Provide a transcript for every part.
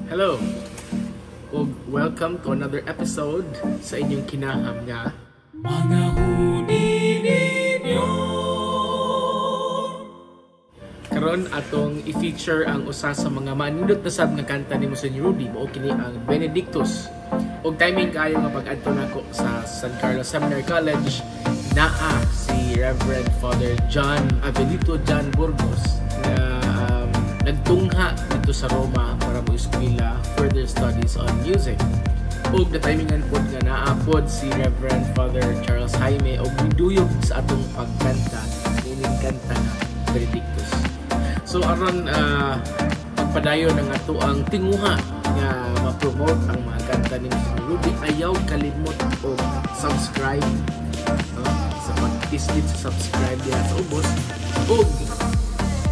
Hello, ug welcome to another episode sa inyong kinaham nga Mga huni ninyo. karon atong i-feature ang usa sa mga manindot na sab nga kanta ni Monsignor Rudy mao kini ang Benedictus. Og timing kayo nga pag-adto nako sa San Carlos Seminary College naa si Reverend Father John Avelito John Burgos na nagtungha dito sa Roma para mo eskwela further studies on music. Og na-timingan po nga naapod si Reverend Father Charles Jaime og miduyog sa atong pagkanta ining kanta na Benedictus. So aron pagpadayon ang ato ang tinguha nga ma-promote ang mga kanta ni Mr. Rudy, ayaw kalimot og subscribe sa pag-islit sa subscribe diha sa ubos og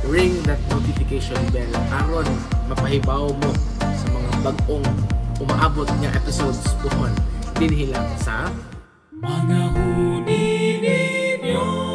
ring that notification bell aron mapahibaw mo sa mga bag-ong umaabot nga episodes pohon dinhi lang sa Mga huni ninyo.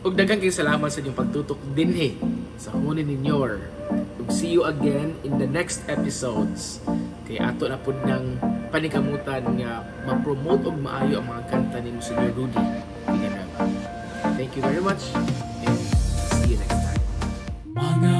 Ug daghang kay salamat sa inyong pagtutok dinhi sa Hunin ninyo. Ug see you again in the next episodes. Kay ato na pud nang panikamutan nga ma-promote og maayo ang mga kanta ni Monsignor Rudy Villanueva. Thank you very much and see you next time. Mga